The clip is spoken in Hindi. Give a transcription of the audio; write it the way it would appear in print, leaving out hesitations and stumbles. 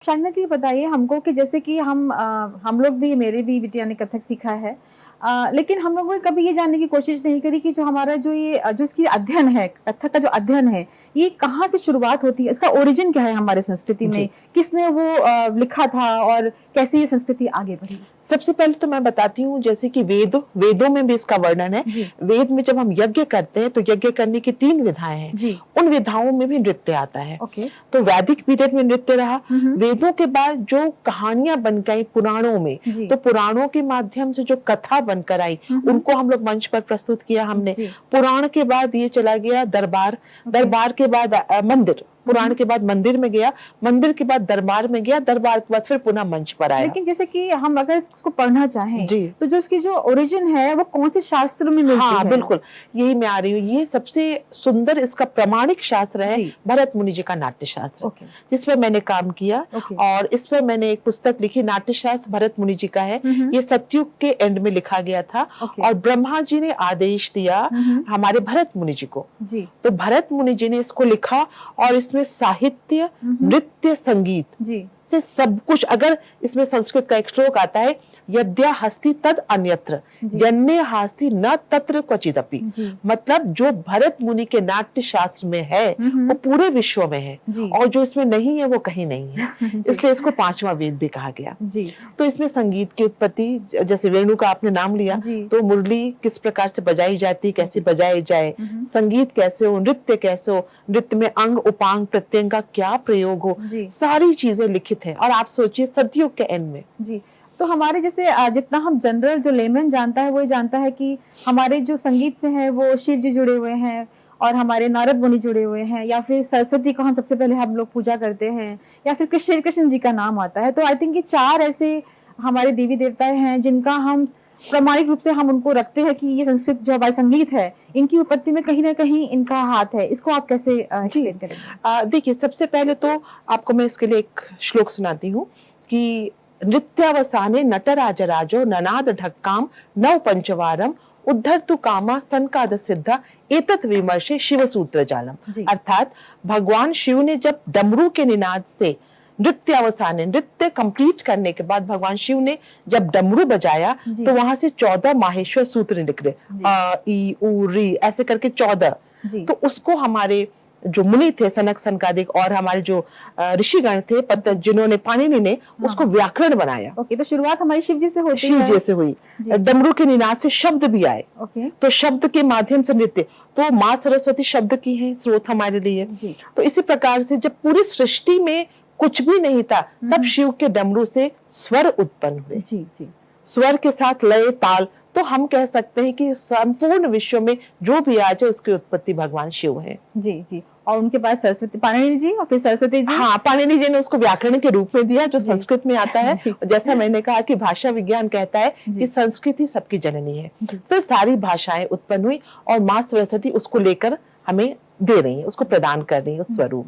शाइना जी बताइए हमको कि जैसे कि हम लोग भी मेरे भी बिटिया ने कथक सीखा है लेकिन हम लोगों ने कभी ये जानने की कोशिश नहीं करी कि जो हमारा जो इसकी अध्ययन है कथक का जो अध्ययन है ये कहाँ से शुरुआत होती है, इसका ओरिजिन क्या है हमारे संस्कृति में, किसने वो लिखा था और कैसे ये संस्कृति आगे बढ़ी। सबसे पहले तो मैं बताती हूँ जैसे कि वेदों में भी इसका वर्णन है। वेद में जब हम यज्ञ करते हैं तो यज्ञ करने की 3 विधाएं हैं, उन विधाओं में भी नृत्य आता है। तो वैदिक पीरियड में नृत्य रहा। वेदों के बाद जो कहानियां बन गई पुराणों में, तो पुराणों के माध्यम से जो कथा बनकर आई उनको हम लोग मंच पर प्रस्तुत किया हमने। पुराण के बाद ये चला गया दरबार, दरबार के बाद मंदिर, पुराण के बाद मंदिर में गया, मंदिर के बाद दरबार में गया, दरबार के बाद फिर पुनः मंच पर आया। लेकिन जैसे कि हम अगर इसको पढ़ना चाहें तो जो इसकी जो ओरिजिन है वो कौन से शास्त्र में मिलती है? बिल्कुल यही मैं आ रही हूँ। ये सबसे सुंदर इसका प्रमाणिक शास्त्र है भरत मुनि जी का नाट्य शास्त्र, जिस पर मैंने काम किया और इस पर मैंने एक पुस्तक लिखी। नाट्य शास्त्र भरत मुनि जी का है, ये सतयुग के एंड में लिखा गया था और ब्रह्मा जी ने आदेश दिया हमारे भरत मुनि जी को, तो भरत मुनि जी ने इसको लिखा और इसमें साहित्य, नृत्य, संगीत से सब कुछ। अगर इसमें संस्कृत का एक श्लोक आता है, यद्या हस्ति तद अन्यत्र यन्ने हास्ति न तत्र क्वचिदपि, मतलब जो भरत मुनि के नाट्य शास्त्र में है वो पूरे विश्व में है और जो इसमें नहीं है वो कहीं नहीं है। इसलिए इसको 5वां वेद भी कहा गया। तो इसमें संगीत की उत्पत्ति, जैसे वेणु का आपने नाम लिया, तो मुरली किस प्रकार से बजाई जाती, कैसे बजाई जाए, संगीत कैसे हो, नृत्य कैसे हो, नृत्य में अंग उपांग प्रत्यंग का क्या प्रयोग हो, सारी चीजें लिखित है। और आप सोचिए सतयुग के एंड में। तो हमारे जैसे जितना हम जनरल जो लेमन जानता है वो जानता है कि हमारे जो संगीत से हैं वो शिव जी जुड़े हुए हैं और हमारे नारद मुनि जुड़े हुए हैं, या फिर सरस्वती को हम सबसे पहले हम लोग पूजा करते हैं, या फिर कृष्ण जी का नाम आता है। तो आई थिंक ये 4 ऐसे हमारे देवी देवता हैं जिनका हम प्रामाणिक रूप से हम उनको रखते हैं कि ये संस्कृत जो हमारा संगीत है इनकी उत्पत्ति में कहीं ना कहीं इनका हाथ है। इसको आप कैसे एक्सप्लेन करेंगे? देखिए, सबसे पहले तो आपको मैं इसके लिए एक श्लोक सुनाती हूँ कि नृत्यावसाने नटराजराजो ननाद ढक्काम नव पंचवारम उद्धर्तु कामा संकाद सिद्धा एतत् विमर्शे शिव सूत्र जालम। अर्थात भगवान शिव ने जब डमरू के निनाद से नृत्यावसाने, नृत्य कंप्लीट करने के बाद भगवान शिव ने जब डमरू बजाया तो वहां से 14 माहेश्वर सूत्र निकले, अ ई उ री ऐसे करके 14। तो उसको हमारे जो मुनि थे सनक सनकादिक और हमारे जो ऋषिगण थे जिन्होंने पाणिनि ने उसको व्याकरण बनाया। तो शुरुआत हमारी शिव जी से होती है। शिव जी से हुई। डमरू के निनाद से शब्द भी आए, तो शब्द के माध्यम से नृत्य, तो माँ सरस्वती शब्द की है स्रोत हमारे लिए। तो इसी प्रकार से जब पूरी सृष्टि में कुछ भी नहीं था तब शिव के डमरू से स्वर उत्पन्न हुए। स्वर के साथ लय ताल, तो हम कह सकते हैं कि संपूर्ण विश्व में जो भी आज है उसकी उत्पत्ति भगवान शिव है। जी और उनके पास सरस्वती पाणिनि जी और फिर सरस्वती जी। पाणिनि जी ने उसको व्याकरण के रूप में दिया जो संस्कृत में आता है। जैसा मैंने कहा कि भाषा विज्ञान कहता है कि संस्कृत ही सबकी जननी है। फिर सारी भाषाएं उत्पन्न हुई और माँ सरस्वती उसको लेकर हमें दे रही है, उसको प्रदान कर रही है उस स्वरूप में।